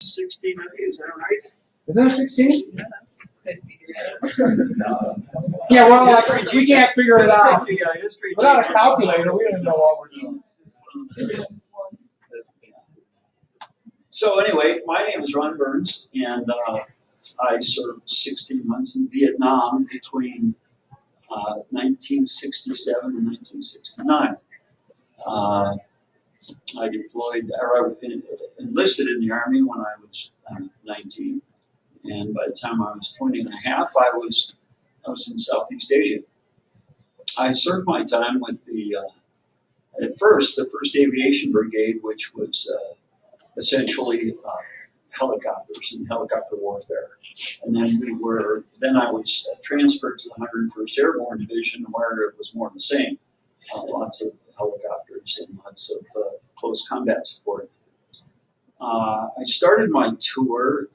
16, is that right? Is there 16? Yeah, that's good figure. Yeah, well, like, we can't figure it out. History Without a teacher. calculator, we don't know what we're doing. So anyway, my name is Ron Burns, and I served 16 months in Vietnam between 1967 and 1969. I deployed, or I enlisted in the Army when I was 19, and by the time I was 20 and a half, I was in Southeast Asia. I served my time with at first, the 1st Aviation Brigade, which was essentially helicopters and helicopter warfare. And then I was transferred to the 101st Airborne Division, where it was more of the same. Lots of helicopters and lots of close combat support. I started my tour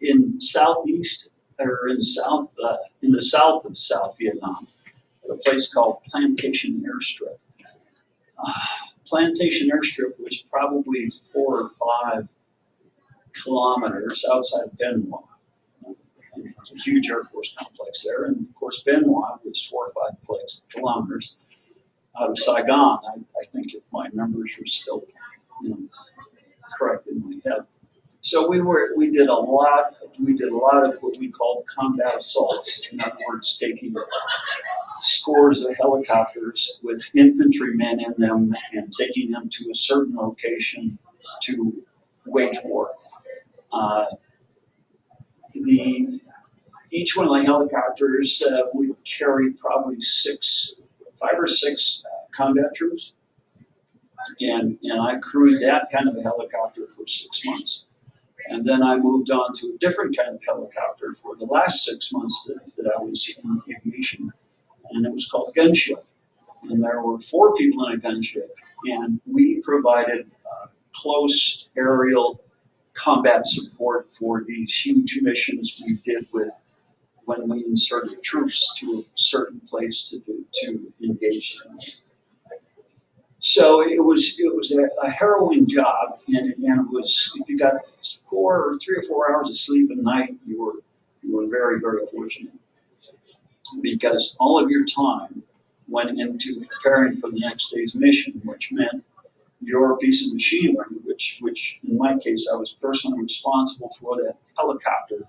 in southeast, or in the south of South Vietnam, at a place called Plantation Airstrip. Plantation Airstrip was probably 4 or 5 kilometers outside of Bien Hoa. There's a huge Air Force complex there, and of course Bien Hoa was 4 or 5 kilometers out of Saigon. I think if my numbers are still correct in my head. So we did a lot of what we called combat assaults. In other words, taking scores of helicopters with infantrymen in them and taking them to a certain location to wage war. Each one of the helicopters would carry probably 5 or 6 combat troops, and I crewed that kind of a helicopter for 6 months. And then I moved on to a different kind of helicopter for the last 6 months that I was in aviation, and it was called a gunship. And there were 4 people in a gunship, and we provided close aerial combat support for these huge missions we did when we inserted troops to a certain place to engage them. So it was a harrowing job, and it was, if you got 3 or 4 hours of sleep a night, you were very, very fortunate, because all of your time went into preparing for the next day's mission, which meant your piece of machinery, which in my case I was personally responsible for that helicopter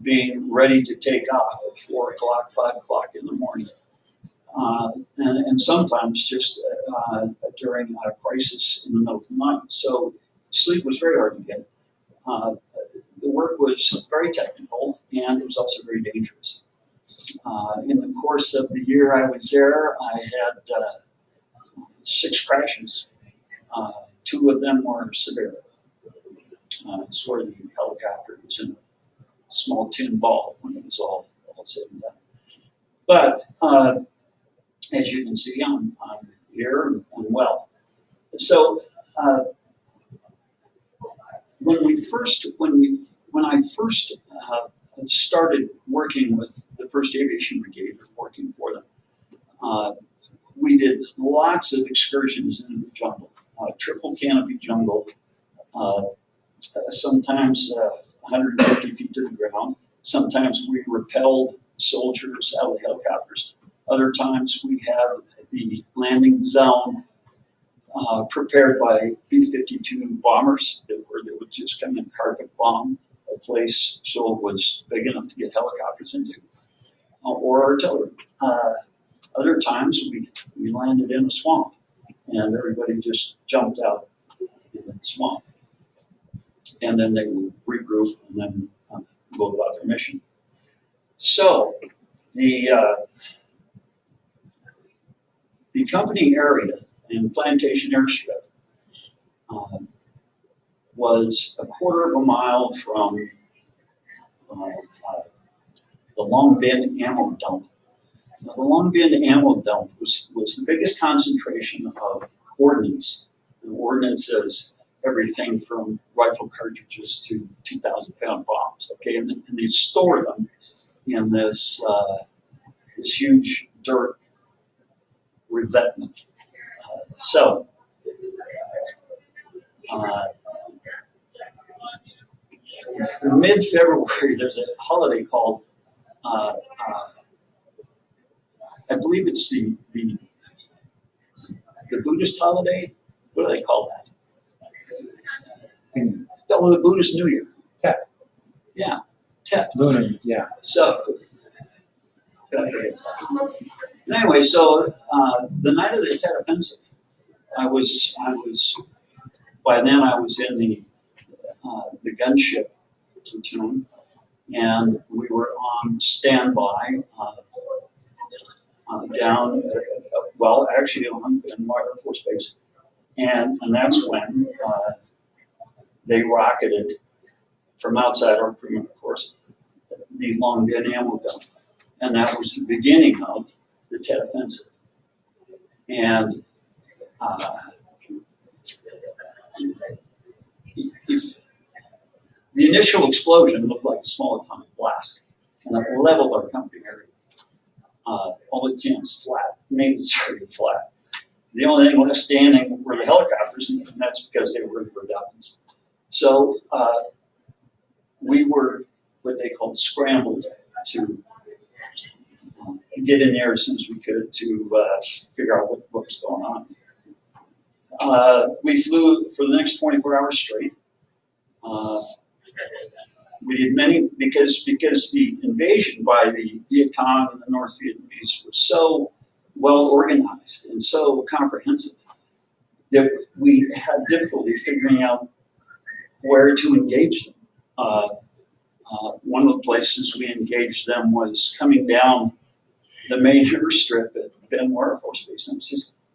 being ready to take off at 4 o'clock, 5 o'clock in the morning. And sometimes just during a crisis in the middle of the night. So sleep was very hard to get. The work was very technical, and it was also very dangerous. In the course of the year I was there, I had 6 crashes. 2 of them were severe. It's where the helicopter was in a small tin ball when it was all said and done. But as you can see, I'm here and well. So when I first started working with the 1st Aviation Brigade, working for them, we did lots of excursions into the jungle, triple canopy jungle, sometimes 150 feet to the ground. Sometimes we repelled soldiers out of the helicopters. Other times we had the landing zone prepared by B-52 bombers that would just come and carpet bomb a place so it was big enough to get helicopters into, or artillery. Other times we landed in a swamp, and everybody just jumped out in the swamp. And then they would regroup and then go about their mission. So the company area in Plantation Airstrip was a quarter of a mile from the Long Binh ammo dump. Now, the Long Binh ammo dump was the biggest concentration of ordnance. And ordnance is everything from rifle cartridges to 2,000-pound bombs. Okay, and they store them in this huge dirt revetment. So in mid-February, there's a holiday called, I believe it's the Buddhist holiday. What do they call that? Oh, the Buddhist New Year. Tet. Yeah, Tet. Lunar, yeah. So, did I forget that? Anyway, so the night of the Tet Offensive, I was by then I was in the gunship platoon, and we were on standby down, well, actually on Mar Air Force Base, and that's when they rocketed from outside our perimeter, of course, the long gun ammo gun, and that was the beginning of the Tet Offensive. And if the initial explosion looked like a small atomic blast, and it leveled our company area. All the tents flat, maintenance area flat. The only thing left standing were the helicopters, and that's because they were redundant. So we were what they called scrambled to get in there as soon as we could to figure out what was going on. We flew for the next 24 hours straight. We did many because the invasion by the Viet Cong and the North Vietnamese was so well organized and so comprehensive that we had difficulty figuring out where to engage them. One of the places we engaged them was coming down the major strip at Benmore Air Force Base. And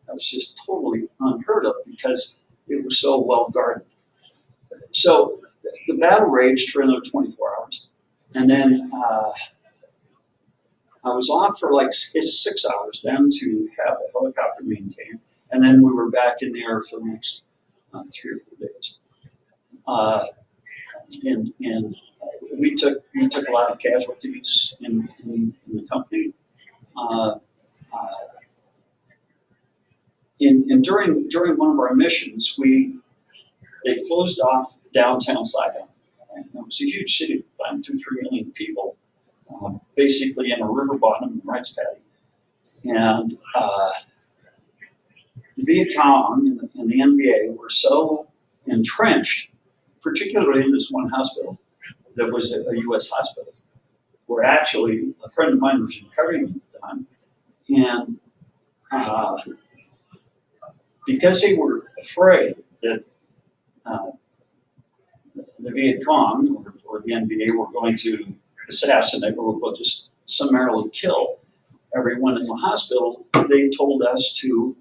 that was just totally unheard of because it was so well guarded. So the battle raged for another 24 hours. And then I was off for like 6 hours then to have a helicopter maintained. And then we were back in the air for the next 3 or 4 days. And we took a lot of casualties in the company. And during one of our missions, they closed off downtown Saigon. And it was a huge city at the time, 2-3 million people, basically in a river bottom rice paddy. And the Viet Cong and the NVA were so entrenched, particularly in this one hospital that was a U.S. hospital, where actually a friend of mine was recovering at the time. And because they were afraid that the Viet Cong or the NVA were going to assassinate or will just summarily kill everyone in the hospital, they told us to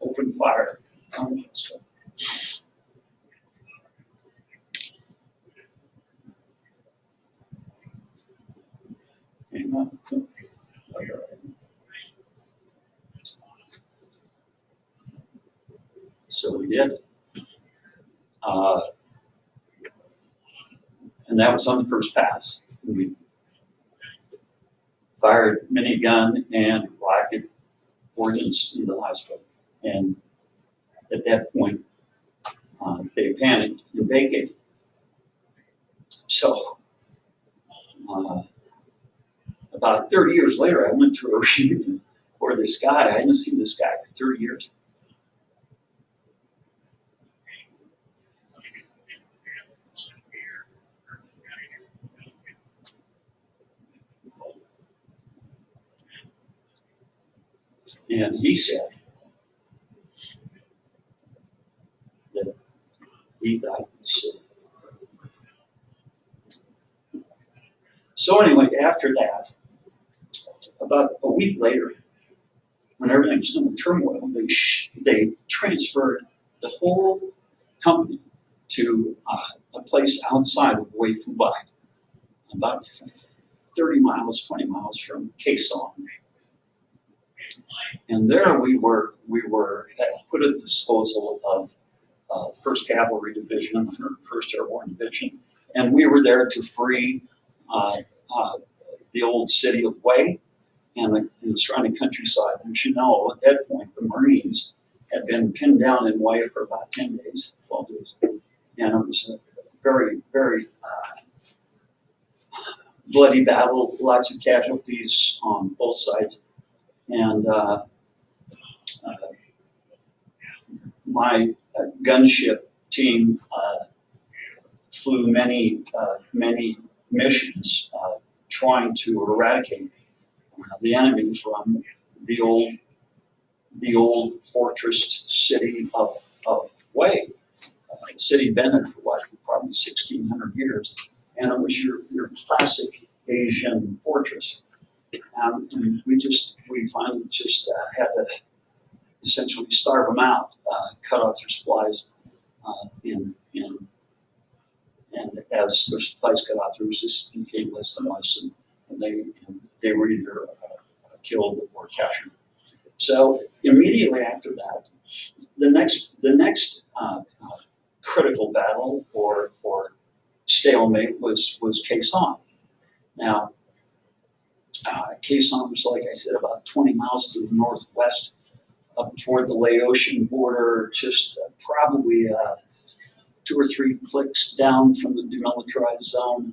open fire on the hospital. So we did. And that was on the first pass. We fired minigun and rocket ordnance into the hospital. And at that point, they panicked and vacated. So about 30 years later, I went to a reunion where this guy, I hadn't seen this guy for 30 years. And he said that he thought it was so anyway, after that, about a week later, when everything was still in turmoil, they transferred the whole company to a place outside of Hue Phu Bai, about 30 miles, 20 miles from Khe Sanh. And there we were put at the disposal of 1st Cavalry Division, 1st Airborne Division, and we were there to free the old city of Hue and the surrounding countryside. You should know, at that point, the Marines had been pinned down in Hue for about 10 days, 12 days. and it was a very, very bloody battle, lots of casualties on both sides. And my gunship team flew many missions trying to eradicate the enemy from the old fortress city of Wei. The city had been there for what, probably 1,600 years, and it was your classic Asian fortress. And we finally just had to essentially starve them out, cut off their supplies, and as their supplies cut off, their resistance became less and less, and they were either killed or captured. So immediately after that, the next critical battle or stalemate was Khe Sanh. Now, Khe Sanh was, like I said, about 20 miles to the northwest, up toward the Laotian border, just probably 2 or 3 clicks down from the demilitarized zone.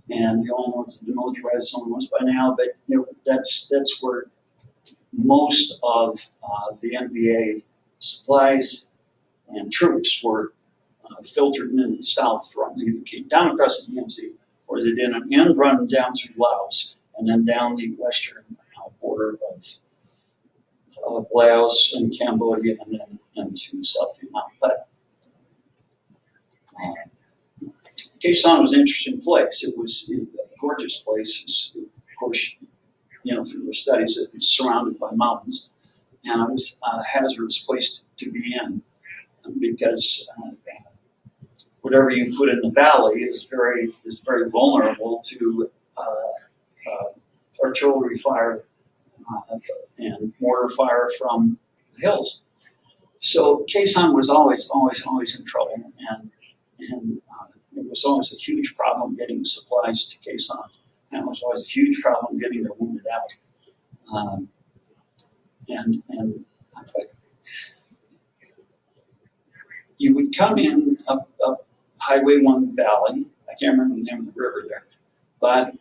And you all know what the demilitarized zone was by now, but that's where most of the NVA supplies and troops were filtered in the south from. They either came down across the DMZ, or they did an end run down through Laos and then down the western border of Laos and Cambodia and then into South Vietnam. But Khe Sanh was an interesting place. It was a gorgeous place. It's, of course, through the studies, it was surrounded by mountains, and it was a hazardous place to be in because whatever you put in the valley is very vulnerable to artillery fire and mortar fire from the hills. So Khe Sanh was always in trouble, and it was always a huge problem getting supplies to Khe Sanh, and it was always a huge problem getting the wounded out. And you would come in up Highway 1 Valley. I can't remember the name of the river there, but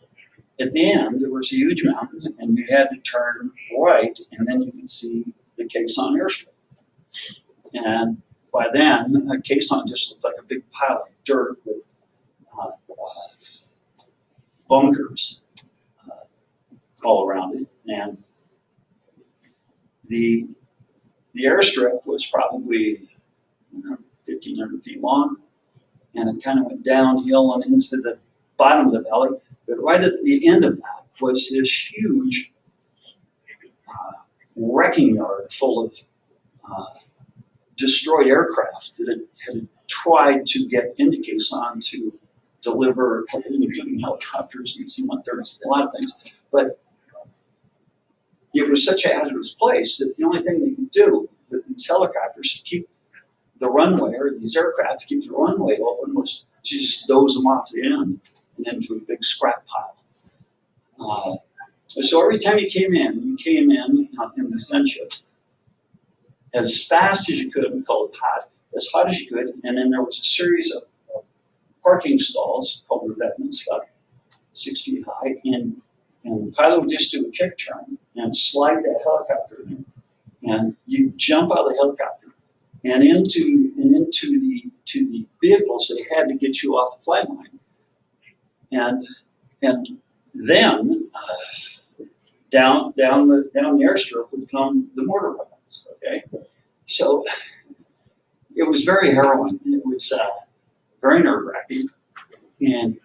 at the end there was a huge mountain, and you had to turn right, and then you could see the Khe Sanh airstrip. And by then, Khe Sanh just looked like a big pile of dirt with bunkers all around it. And the airstrip was probably 1,500 feet long, and it kind of went downhill and into the bottom of the valley. But right at the end of that was this huge wrecking yard full of destroyed aircraft that had tried to get into Khe Sanh to deliver, including helicopters and C-130s, a lot of things. But it was such a hazardous place that the only thing they could do with these helicopters to keep the runway, or these aircraft to keep the runway open, was to just doze them off the end and into a big scrap pile. So every time you came in in these gunships, as fast as you could, we call it hot as you could, and then there was a series of parking stalls called revetments, about 6 feet high, and the pilot would just do a kick turn and slide that helicopter in, and you jump out of the helicopter and into the vehicles. They had to get you off the flight line, and then down the airstrip would come the mortar weapons. Okay, so it was very harrowing. It was very nerve-wracking, and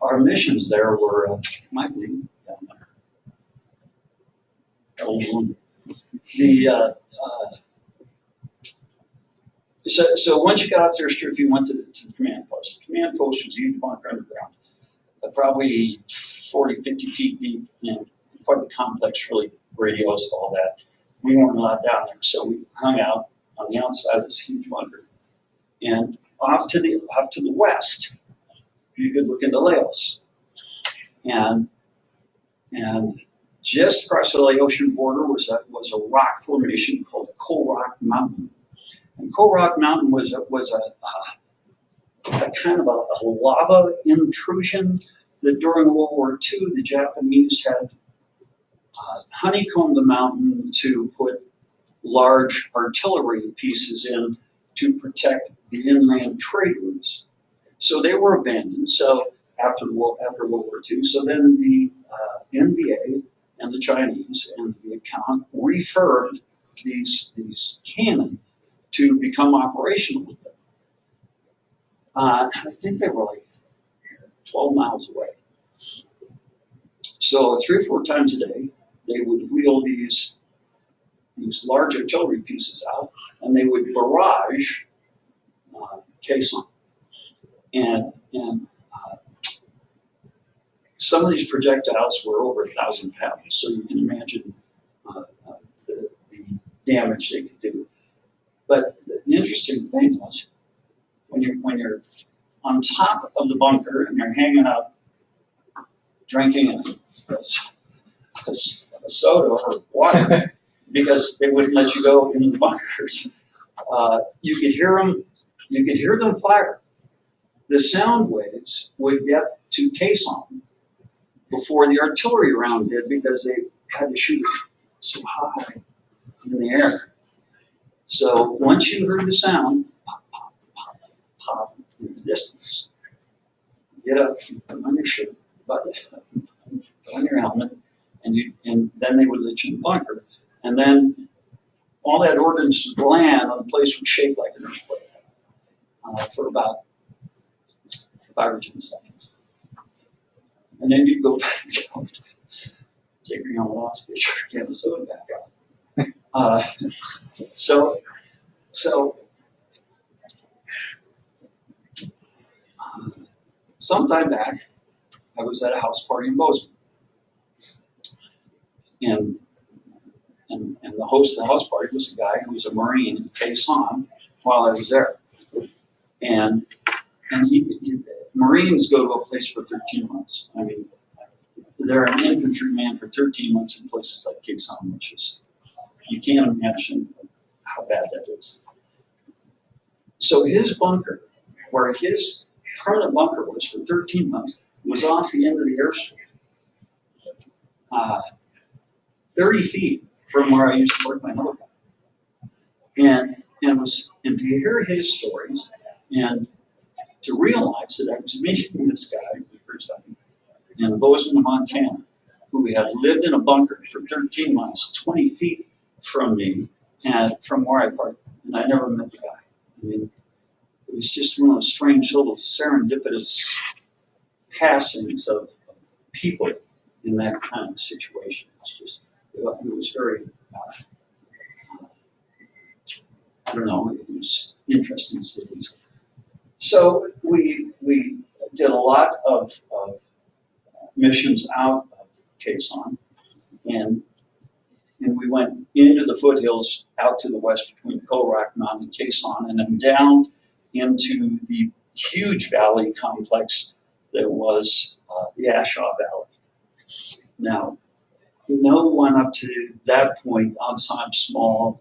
our missions there were might be down there. So once you got out there, you went to the command post. The command post was a huge bunker underground, probably 40, 50 feet deep, and quite the complex, really, radios, all that. We weren't allowed down there, so we hung out on the outside of this huge bunker. And off to the west, you could look into Laos. And just across the Laotian border was a rock formation called Khor Rock Mountain. And Coal Rock Mountain was a kind of a lava intrusion that during World War II the Japanese had honeycombed the mountain to put large artillery pieces in to protect the inland trade routes. So they were abandoned. So after World War II, so then the NVA and the Chinese and the Viet Cong refurbed these cannon to become operational again. I think they were like 12 miles away. So 3 or 4 times a day, they would wheel these large artillery pieces out, and they would barrage Quezon. And some of these projectiles were over 1,000 pounds, so you can imagine the damage they could do. But the interesting thing was, when you're on top of the bunker and you're hanging out drinking a soda or water because they wouldn't let you go into the bunkers, you could hear them fire. The sound waves would get to Quezon before the artillery round did, because they had to shoot it so high in the air. So once you heard the sound, pop, pop, pop, pop in the distance, get up, put on your shirt, put on your helmet, and then they would let you in the bunker. And then all that ordnance would land, and the place would shake like an earthquake for about 5 or 10 seconds. And then you'd go back out, take your helmet off, get your can of soda back out. So sometime back, I was at a house party in Bozeman. And the host of the house party was a guy who was a Marine in Quezon while I was there. And Marines go to a place for 13 months. I mean, they're an infantryman for 13 months in places like Quezon, which is, you can't imagine how bad that is. So his bunker, where his permanent bunker was for 13 months, was off the end of the airstrip, 30 feet from where I used to work my helicopter. And to hear his stories and to realize that I was meeting this guy for the first time in Bozeman, Montana, who had lived in a bunker for 13 months, 20 feet from me and from where I parked, and I never met the guy. I mean, it was just one of those strange little serendipitous passings of people in that kind of situation. It was very, I don't know, it was interesting to say the least. So we did a lot of missions out of Quezon, and we went into the foothills out to the west between Coal Rock Mountain and Quezon, and then down into the huge valley complex that was the Ashaw Valley. Now, no one up to that point, outside small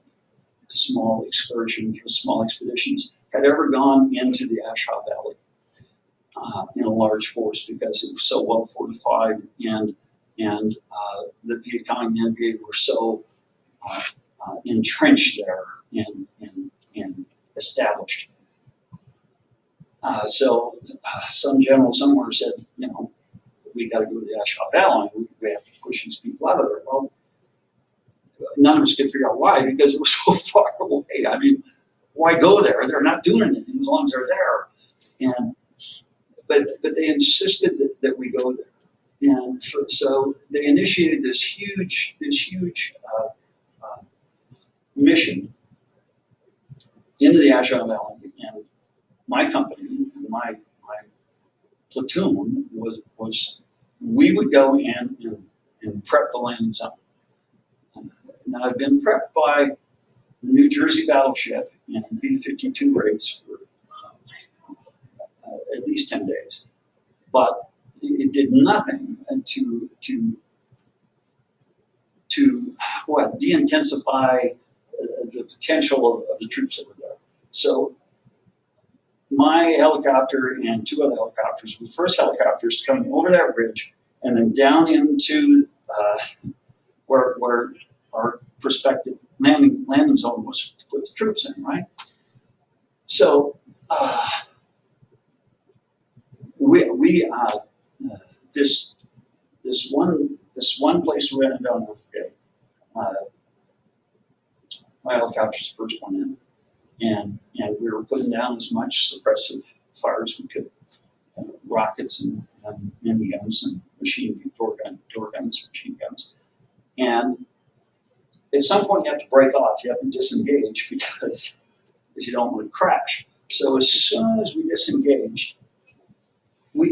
excursions or small expeditions, had ever gone into the Ashaw Valley in a large force, because it was so well fortified, and the Viet Cong and NVA were so entrenched there and established. So some general somewhere said, we got to go to the Ashaw Valley. We have to push these people out of there. Well, none of us could figure out why, because it was so far away. I mean, why go there? They're not doing anything as long as they're there. But they insisted that we go there. And so they initiated this huge mission into the Ashaw Valley, and my company, my platoon was we would go in and prep the landing zone. Now, I've been prepped by the New Jersey battleship and B-52 rates for at least 10 days, but it did nothing to de-intensify the potential of the troops that were there. So my helicopter and two other helicopters were the first helicopters coming over that ridge and then down into where our prospective landing zone was to put the troops in, right? So this one place we ended on, my helicopter's the first one in, and we were putting down as much suppressive fire as we could, rockets and miniguns and door guns, machine guns, and at some point you have to break off, you have to disengage because you don't want to crash. So as soon as we disengaged,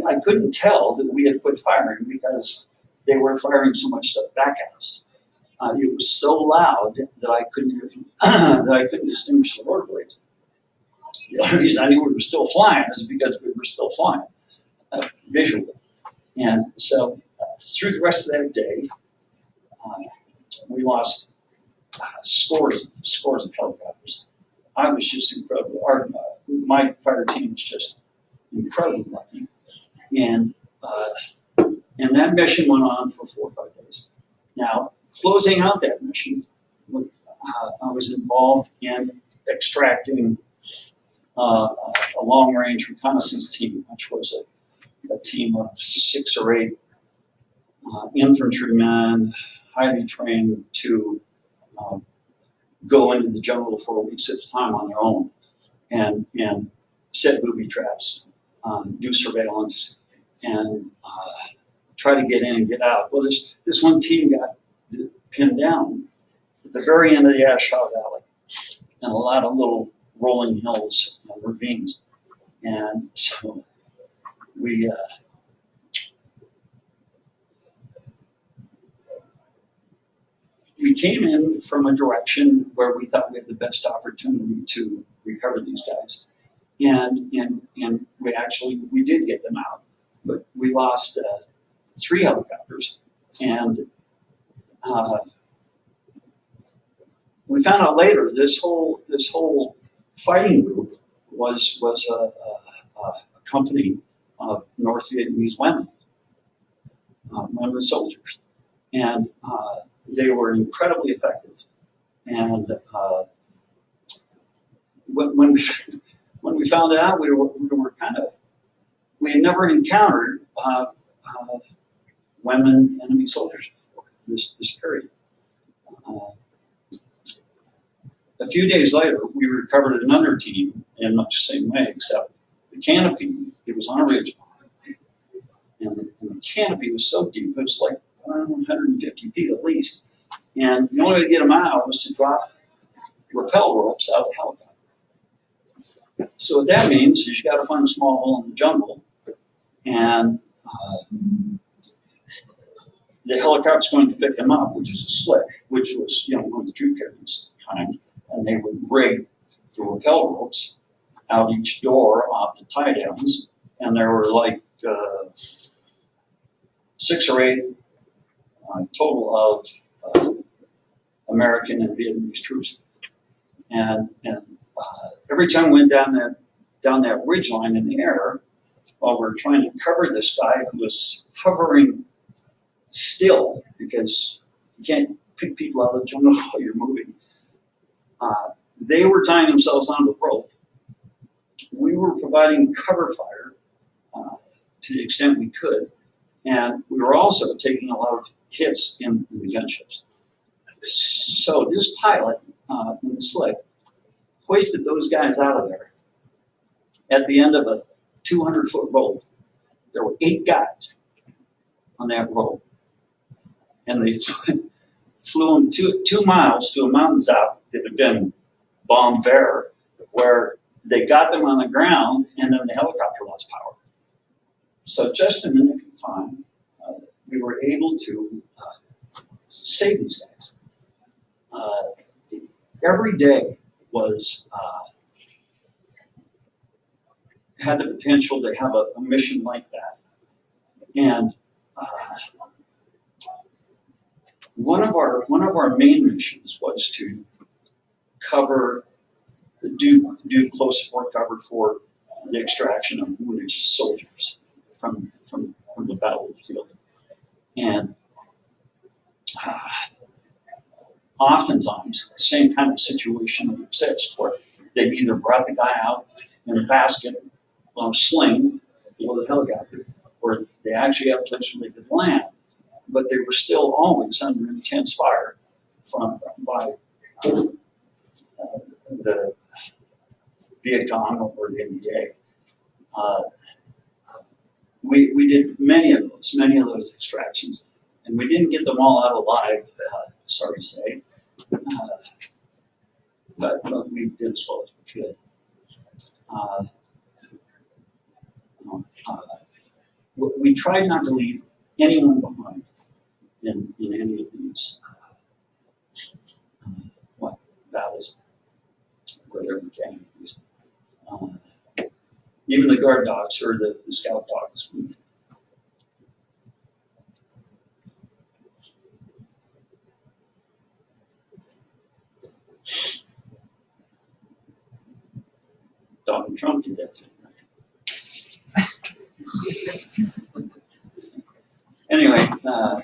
I couldn't tell that we had quit firing because they were firing so much stuff back at us. It was so loud that I couldn't distinguish the rotor blades. The only reason I knew we were still flying is because we were still flying visually. And so through the rest of that day, we lost scores of helicopters. I was just incredible. My fire team was just incredibly lucky. And that mission went on for 4 or 5 days. Now, closing out that mission, I was involved in extracting a long-range reconnaissance team, which was a team of 6 or 8 infantrymen, highly trained to go into the jungle for a week at a time on their own and set booby traps, do surveillance, and try to get in and get out. Well, this one team got pinned down at the very end of the Ashaw Valley and a lot of little rolling hills and ravines. And so we came in from a direction where we thought we had the best opportunity to recover these guys. And we did get them out, but we lost 3 helicopters, and we found out later this whole fighting group was a company of North Vietnamese women soldiers, and they were incredibly effective. And when we found out, we had never encountered women enemy soldiers before this period. A few days later, we recovered another team in much the same way, except the canopy, it was on a ridge, and the canopy was so deep, it was like 150 feet at least. And the only way to get them out was to drop rappel ropes out of the helicopter. So what that means is you got to find a small hole in the jungle, and the helicopter's going to pick them up, which is a slick, which was one of the troop carriers kind, and they would rig the rappel ropes out each door off the tie downs, and there were like 6 or 8 total of American and Vietnamese troops, and every time we went down that ridge line in the air, while we were trying to cover this guy who was hovering still, because you can't pick people out of the jungle while you're moving. They were tying themselves onto the rope. We were providing cover fire to the extent we could, and we were also taking a lot of hits in the gunships. So this pilot in the slick hoisted those guys out of there at the end of a 200-foot rope. There were 8 guys on that rope, and they flew them 2 miles to a mountain top that had been bombed bare, where they got them on the ground, and then the helicopter lost power. So just in the nick of time, we were able to save these guys. Every day was had the potential to have a mission like that, and one of our main missions was to cover do close support cover for the extraction of wounded soldiers from the battlefield. And oftentimes, the same kind of situation would exist where they either brought the guy out in a basket on a sling below the helicopter, or they actually had a place where they could land, but they were still always under intense fire by the Viet Cong or the NDA. We did many of those extractions, and we didn't get them all out alive, sorry to say, but we did as well as we could. We tried not to leave anyone behind in any of these battles where there were casualties. Even the guard dogs or the scout dogs. Donald Trump did that too. Anyway, the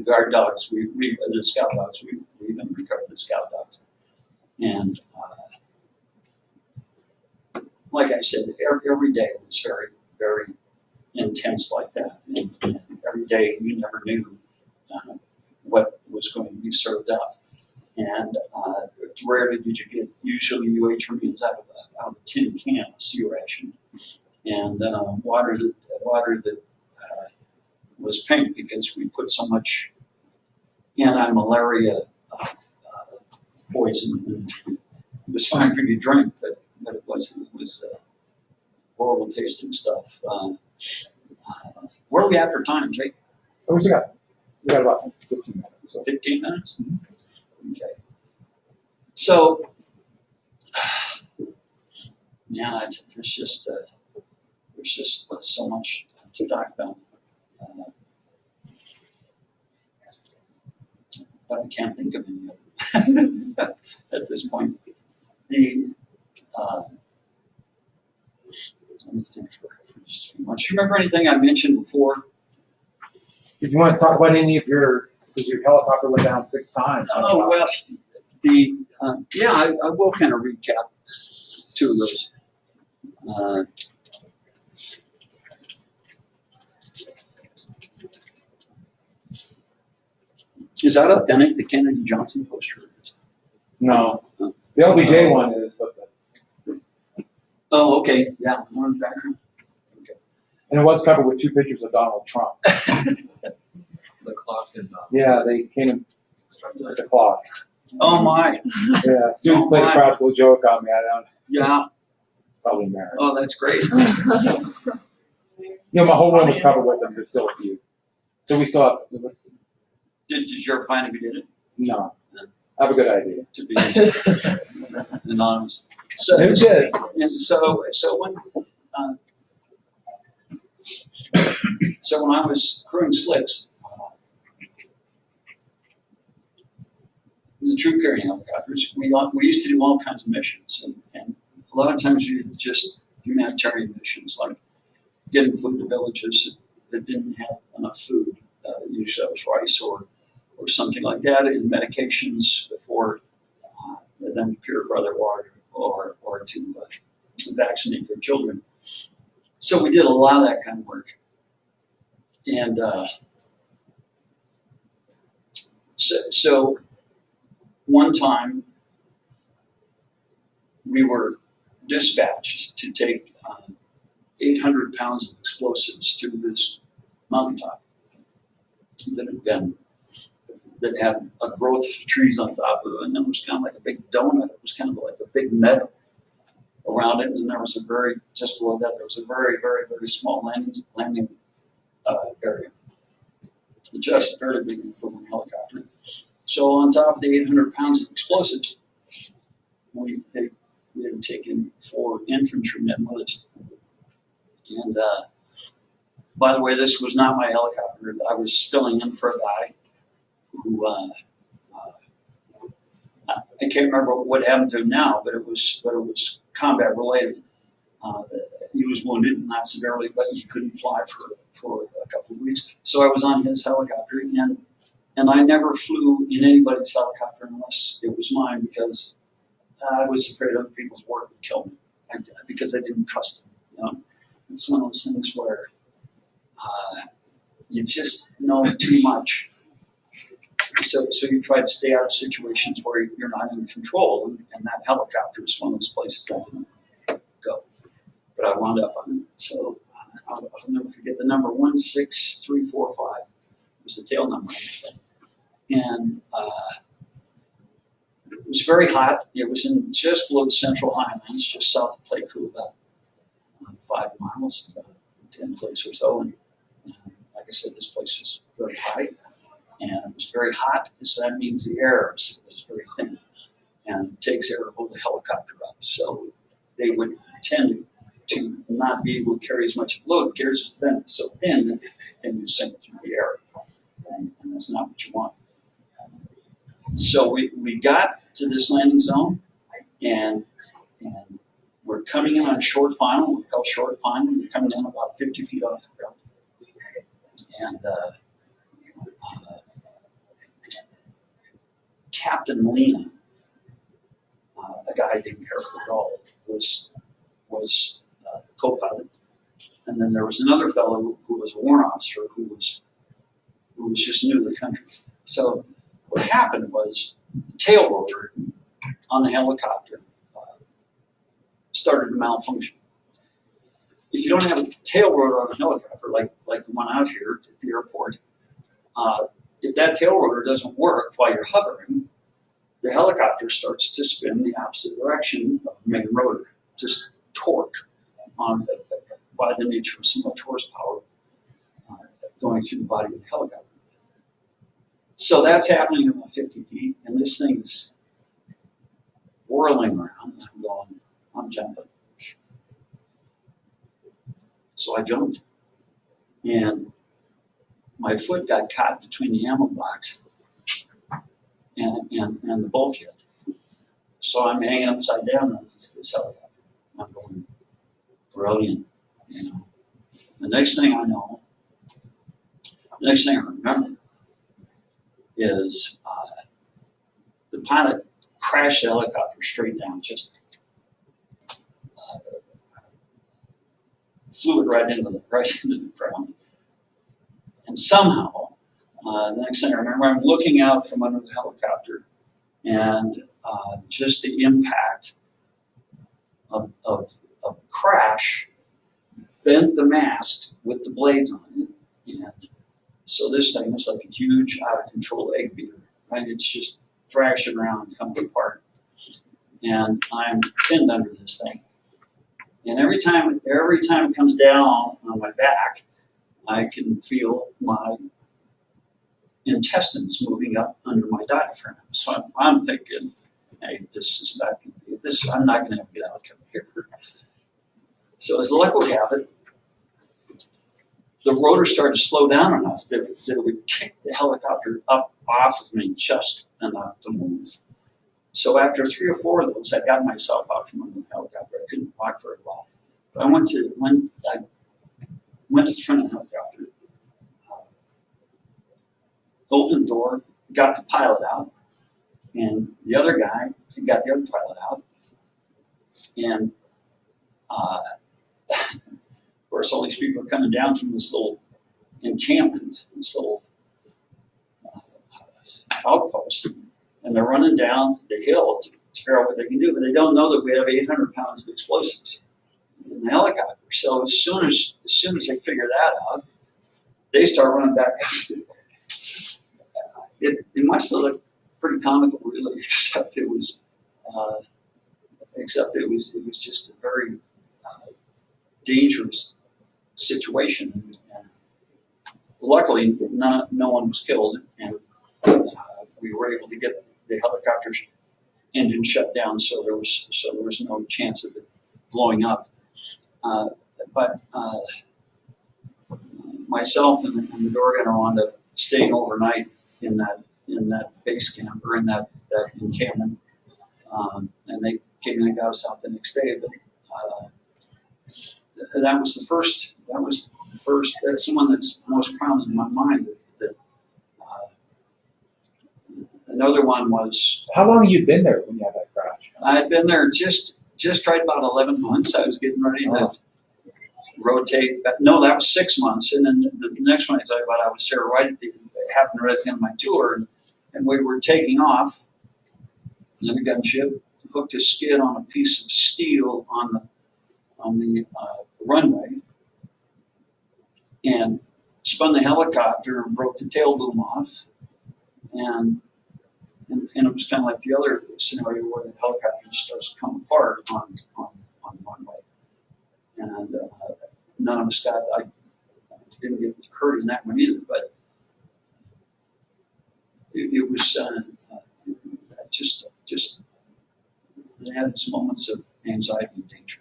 guard dogs, the scout dogs, we even recovered the scout dogs. And like I said, every day was very, very intense like that. And every day you never knew what was going to be served up. And rarely did you get, usually you ate your meals out of a tin can, a sea ration. And water that was pink because we put so much anti-malaria poison in it. It was fine for you to drink, but it was horrible tasting stuff. Where are we at for time, Jake? So we got about 15 minutes. So. 15 minutes? Okay. So, yeah, there's just so much to talk about. But I can't think of any other at this point. Let me think for just a few months. Do you remember anything I mentioned before? Did you want to talk about any of your helicopter went down 6 times? Oh, well, yeah, I will kind of recap 2 of those. Is that authentic, the Kennedy Johnson poster? No. The LBJ one is, but Oh, okay, yeah, one in the background. Okay. and it was covered with 2 pictures of Donald Trump. The clock did not. Yeah, they came in with the clock. Oh my, Yeah, students Oh, played a my. practical joke on me. I don't. yeah, It's probably married. oh, that's great. My whole room was covered with them. There's still a few. So we still have. Did you ever find who did it? No, I have a good idea. To be anonymous. So, It was good. And so when I was crewing slicks, the troop carrying helicopters, we used to do all kinds of missions, and a lot of times you just humanitarian missions, like getting food to villages that didn't have enough food. Usually that was rice or something like that, and medications for them to purify their water or to vaccinate their children. So we did a lot of that kind of work. And so one time we were dispatched to take 800 pounds of explosives to this mountaintop that had a growth of trees on top of it, and it was kind of like a big donut. It was kind of like a big meadow around it, and there was just below that, there was a very, very, very small landing area. Just barely big enough for one helicopter. So on top of the 800 pounds of explosives, we had taken 4 infantrymen with us. And by the way, this was not my helicopter. I was filling in for a guy who I can't remember what happened to him now, but it was combat related. He was wounded, not severely, but he couldn't fly for a couple of weeks. So I was on his helicopter, and I never flew in anybody's helicopter unless it was mine, because I was afraid other people's work would kill me, because I didn't trust them. You know? It's one of those things where you just know too much. So you try to stay out of situations where you're not in control, and that helicopter is one of those places I didn't go. But I wound up on it. So I'll never forget the number 16345 was the tail number. And it was very hot. It was in just below the Central Highlands, just south of Playcool, about 5 miles, 10 places or so. And like I said, this place was very high, and it was very hot. So that means the air is very thin, and it takes air to hold the helicopter up. So they would tend to not be able to carry as much load. The air is so thin, and you send it through the air, and that's not what you want. So we got to this landing zone, and we're coming in on short final. We call short final. We're coming in about 50 feet off the ground, and Captain Lena, a guy I didn't care for at all, was the co-pilot, and then there was another fellow who was a warrant officer who was just new to the country. So what happened was the tail rotor on the helicopter started to malfunction. If you don't have a tail rotor on a helicopter like the one out here at the airport, if that tail rotor doesn't work while you're hovering, the helicopter starts to spin the opposite direction of the main rotor, just torque by the nature of so much horsepower going through the body of the helicopter. So that's happening about 50 feet, and this thing's whirling around. I'm jumping. So I jumped, and my foot got caught between the ammo box and the bulkhead. So I'm hanging upside down on this helicopter. I'm going, brilliant. You know. The next thing I remember is the pilot crashed the helicopter straight down, just flew it right into the ground. And somehow, the next thing I remember, I'm looking out from under the helicopter, and just the impact of crash bent the mast with the blades on it. And so this thing is like a huge, out of control egg beater, right? It's just thrashing around and coming apart. And I'm pinned under this thing. And every time it comes down on my back, I can feel my intestines moving up under my diaphragm. So I'm thinking, hey, this is not going to be this. I'm not going to get out of here. So as luck would have it, the rotor started to slow down enough that it would kick the helicopter up off of me just enough to move. So after 3 or 4 of those, I got myself out from under the helicopter. I couldn't walk very well. But I went to the front of the helicopter, opened the door, got the pilot out, and the other guy got the other pilot out. And of course, all these people are coming down from this little encampment, this little outpost, and they're running down the hill to figure out what they can do, but they don't know that we have 800 pounds of explosives in the helicopter. So as soon as they figure that out, they start running back up. It must have looked pretty comical, really, except it was just a very dangerous situation. And luckily, no one was killed, and we were able to get the helicopter's engine shut down, so there was no chance of it blowing up. But myself and the door gunner wound up staying overnight in that base camp, or in that encampment, And they came and got us out the next day. But that was the first. That's the one that's most prominent in my mind. Another one was, How long have you been there when you had that crash? I had been there just right about 11 months. I was getting ready to rotate. No, that was 6 months. And then the next one I tell you about, I was there right at the, it happened right at the end of my tour. And we were taking off in the gunship, hooked a skid on a piece of steel on the runway, and spun the helicopter and broke the tail boom off. And it was kind of like the other scenario where the helicopter just starts to come apart on runway. And none of us got, I didn't get hurt in that one either, but it was just it had its moments of anxiety and danger.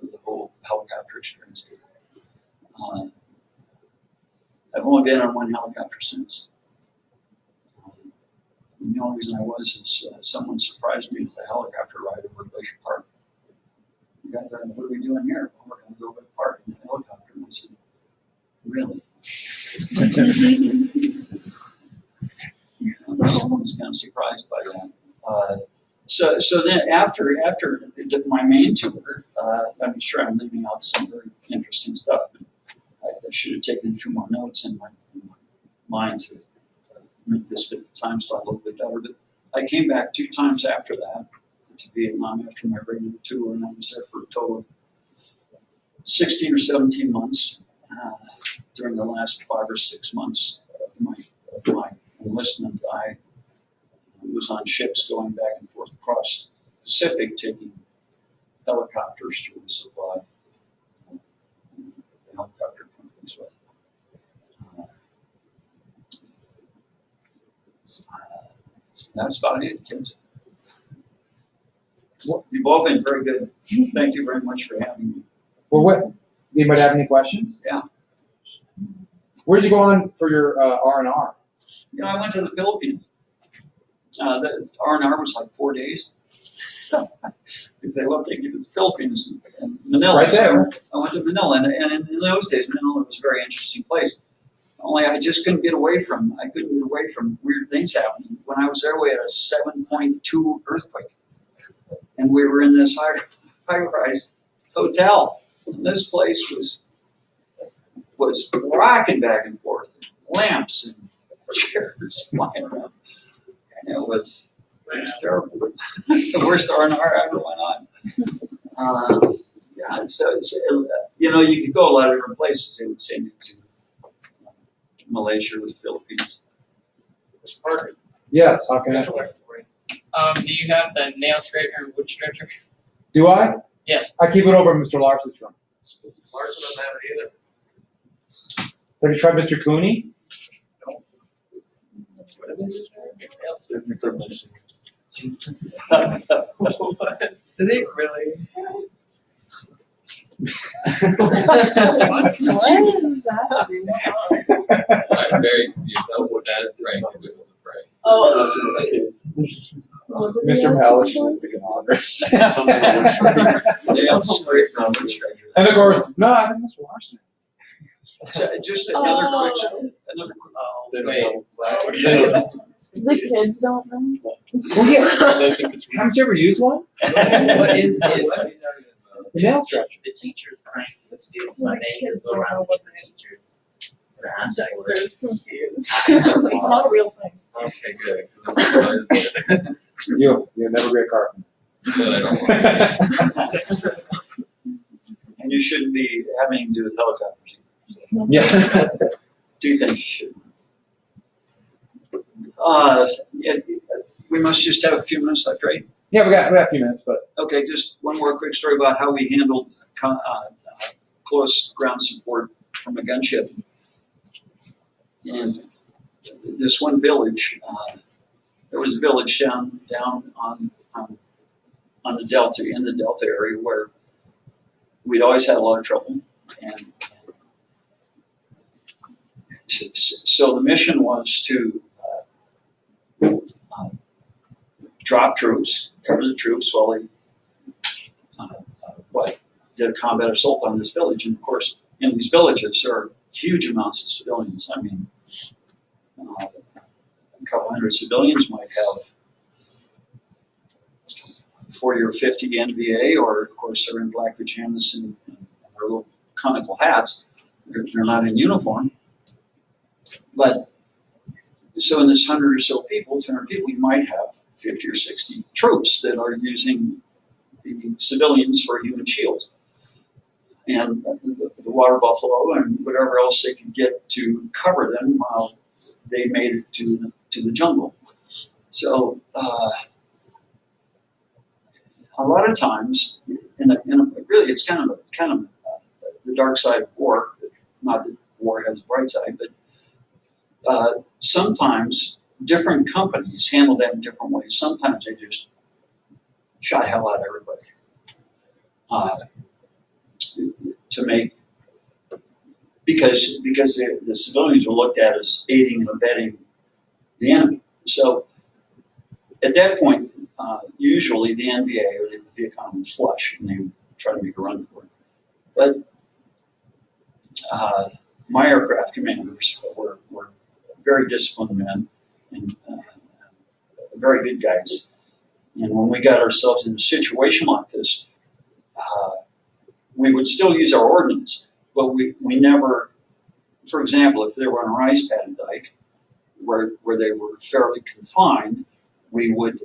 The whole helicopter experience. I've only been on one helicopter since. The only reason I was is someone surprised me with a helicopter ride over Glacier Park. You guys are, what are we doing here? Well, we're going to go to the park in the helicopter. And I said, really? I was kind of surprised by that. So then after my main tour, I'm sure I'm leaving out some very interesting stuff, but I should have taken a few more notes in my mind to make this fit the time slot a little bit better. But I came back 2 times after that to Vietnam after my regular tour, and I was there for a total of 16 or 17 months during the last 5 or 6 months of my enlistment. I was on ships going back and forth across the Pacific, taking helicopters to resupply the helicopter companies with. That's about it, kids. You've all been very good. Thank you very much for having me. Well, what? Anybody have any questions? Yeah. Where did you go on for your R&R? You know, I went to the Philippines. The R&R was like 4 days. Because they love taking you to the Philippines and Manila. Right there. So I went to Manila, and in those days, Manila was a very interesting place. Only I just couldn't get away from weird things happening. When I was there, we had a 7.2 earthquake. And we were in this high-rise hotel. And this place was rocking back and forth, and lamps and chairs flying around. And it was terrible. The worst R&R I ever went on. Yeah, so you know, you could go a lot of different places. They would send you to Malaysia or the Philippines. Perfect. Yes, how can I? Do you have the nail straightener and wood stretcher? Do I? Yes. I keep it over in Mr. Larson's room. Larson doesn't have it either. Have you tried Mr. Cooney? Did they really? What is that? I'm very confused. That is praying. It was a pray. Mr. Mellish is making honors. Yeah, straight sound treasure. And of course, no, I think Mr. Larson. So just another quick. The kids don't know. Well, yeah. Haven't you ever used one? What is it? The nail stretcher. The teachers praying with students when they go around with the teachers. They're asking for it. Dexter's confused. It's not a real thing. Okay, good. You'll never be a carpenter. But I don't want to. And you shouldn't be having anything to do with helicopters. Yeah. 2 things you shouldn't. Yeah, we must just have a few minutes left, right? Yeah, we got a few minutes, but Okay, just one more quick story about how we handled close ground support from a gunship. And this one village, there was a village down on the Delta, in the Delta area, where we'd always had a lot of trouble. And so the mission was to drop troops, cover the troops while they did a combat assault on this village. And of course, in these villages, there are huge amounts of civilians. I mean, a couple hundred civilians might have 40 or 50 NVA, or of course they're in black pajamas and their little conical hats. They're not in uniform. But so in this 100 or so people, 200 people, you might have 50 or 60 troops that are using the civilians for human shields. And the water buffalo and whatever else they could get to cover them while they made it to the jungle. So a lot of times, really, it's kind of the dark side of war. Not that war has a bright side, but sometimes different companies handle that in different ways. Sometimes they just shot hell out of everybody to make, because the civilians were looked at as aiding and abetting the enemy. So at that point, usually the NVA or the Viet Cong would flush and they would try to make a run for it. But my aircraft commanders were very disciplined men and very good guys. And when we got ourselves in a situation like this, we would still use our ordnance, but we never, for example, if they were on a rice paddy dike where they were fairly confined, we would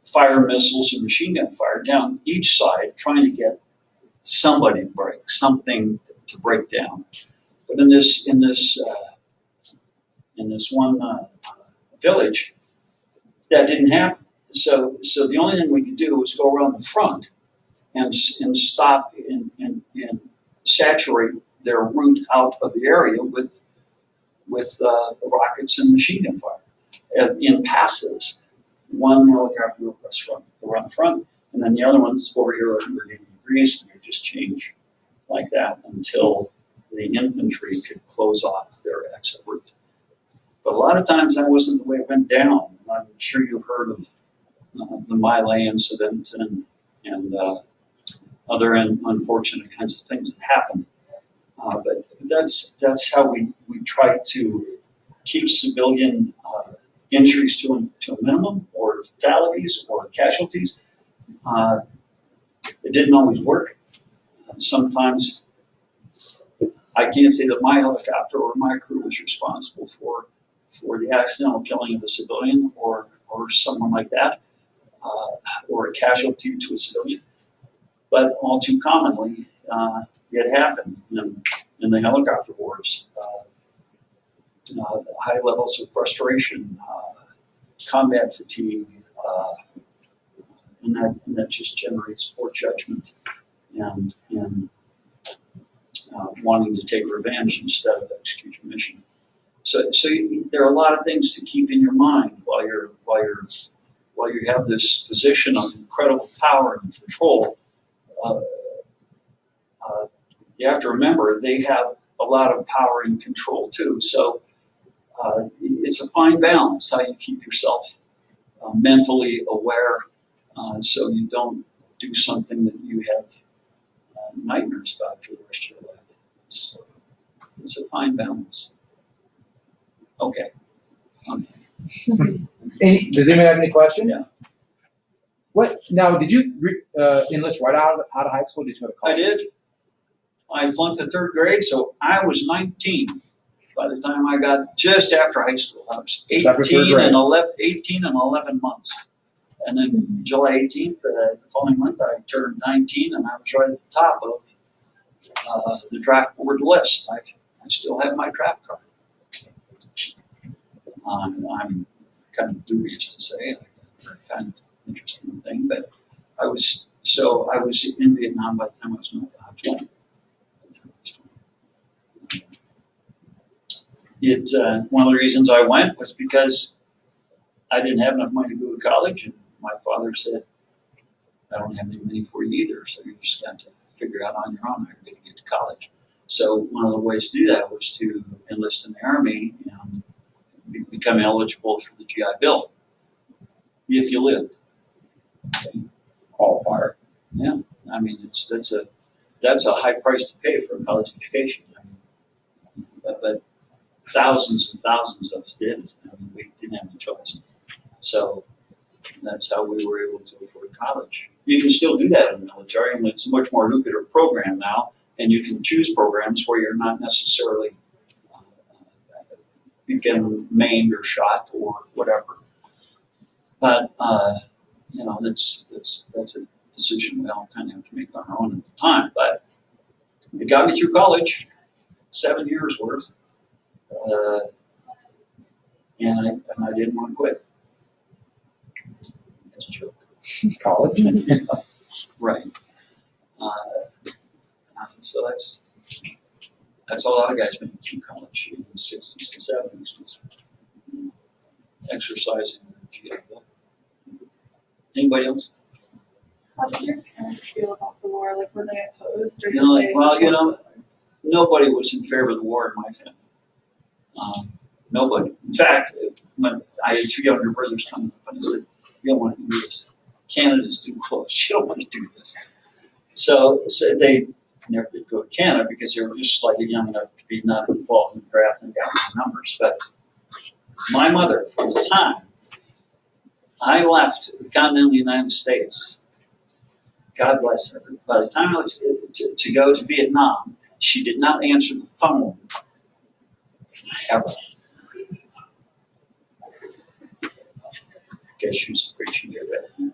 fire missiles and machine gun fire down each side, trying to get somebody to break, something to break down. But in this one village, that didn't happen. So the only thing we could do was go around the front and stop and saturate their route out of the area with rockets and machine gun fire in passes. One helicopter will around the front, and then the other one's over here at 180 degrees, and they just change like that until the infantry could close off their exit route. But a lot of times that wasn't the way it went down. I'm sure you've heard of the My Lai incident and other unfortunate kinds of things that happen. But that's how we try to keep civilian injuries to a minimum, or fatalities or casualties. It didn't always work. Sometimes I can't say that my helicopter or my crew was responsible for the accidental killing of a civilian or someone like that, or a casualty to a civilian. But all too commonly, it happened in the helicopter wars. High levels of frustration, combat fatigue, and that just generates poor judgment and wanting to take revenge instead of execute your mission. So there are a lot of things to keep in your mind while you have this position of incredible power and control. You have to remember they have a lot of power and control too. So it's a fine balance how you keep yourself mentally aware, so you don't do something that you have nightmares about for the rest of your life. It's a fine balance. Okay. Does anybody have any questions? Yeah. What now? Did you enlist right out of high school? Did you go to I college? did. I flunked the third grade, so I was 19 by the time I got just after high school. I was 18 and 11 months. And then July 18th, the following month, I turned 19, and I was right at the top of the draft board list. I still have my draft card. I'm kind of dubious to say, kind of interesting thing, but I was in Vietnam by the time I was 20. One of the reasons I went was because I didn't have enough money to go to college, and my father said, I don't have any money for you either, so you just got to figure out on your own how you're going to get to college. So one of the ways to do that was to enlist in the Army and become eligible for the GI Bill. if you lived. Qualifier. I mean, that's a high price to pay for a college education. I mean, but thousands and thousands of us did. I mean, we didn't have any choice. So that's how we were able to afford college. You can still do that in the military, and it's a much more lucrative program now. And you can choose programs where you're not necessarily you get maimed or shot or whatever. But you know, that's a decision we all kind of have to make on our own at the time. But it got me through college, 7 years worth, and I didn't want to quit. That's a joke. College. Right. So that's a lot of guys been through college in the 60s and 70s was exercising energy. Anybody else? How did your parents feel about the war? Like, were they opposed or did No, they well, you support know, nobody was in favor of the war in my family. Nobody. In fact, when I had two younger brothers coming up, and I said, "You don't want to do this. Canada's too close. You don't want to do this." So they never did go to Canada because they were just slightly young enough to be not involved in the draft and got the numbers. But my mother, from the time I left the continental United States, God bless her, by the time I was to go to Vietnam, she did not answer the phone ever. Guess she was preaching her bed.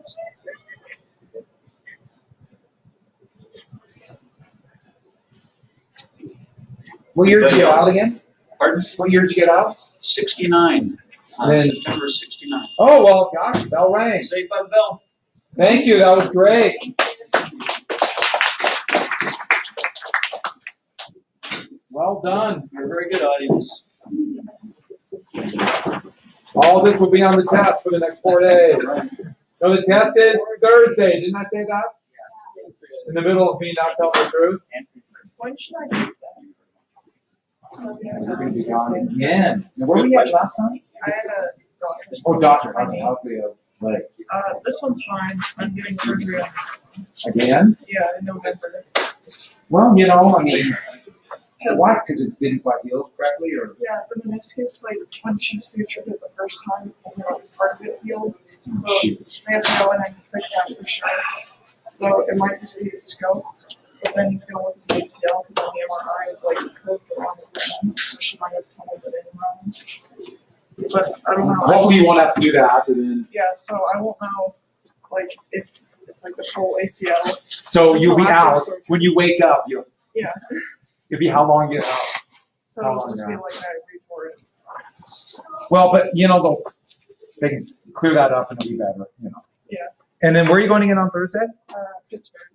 What year did you get out again? Pardon? What year did you get out? 69. And- September 69. Oh, well, gosh, bell rang. Saved by the bell. Thank you, that was great. Well done. You're a very good audience. All this will be on the test for the next 4 days. So the test is Thursday, didn't I say that? In the middle of me not telling the truth? When should I do that? We're gonna be gone again. Now, where were we at last time? I had a doctor's. Oh, doctor, okay, I'll see you. Like, This one's fine. I'm getting surgery on, again? in November. Well, you know, I mean, 'Cause- why? Because it didn't quite heal correctly, or? Yeah, the meniscus, like, when she sutured it the first time, part of it healed. So Shoot. they have to go in and fix that for sure. So it might just be the scope, but then he's gonna look at the ACL because on the MRI it's like curved around the ground, so she might have tunneled it in wrong. But I don't know. Hopefully you won't have to do that, and then, Yeah, so I won't know, like, if it's like the full ACL. so you'll be Until out, after surgery. when you wake up, you'll be how long you out? So How it'll long just be now? like I retore it. Well, but you know, they can clear that up and it'll be better, you know. Yeah. And then where are you going again on Thursday? Pittsburgh.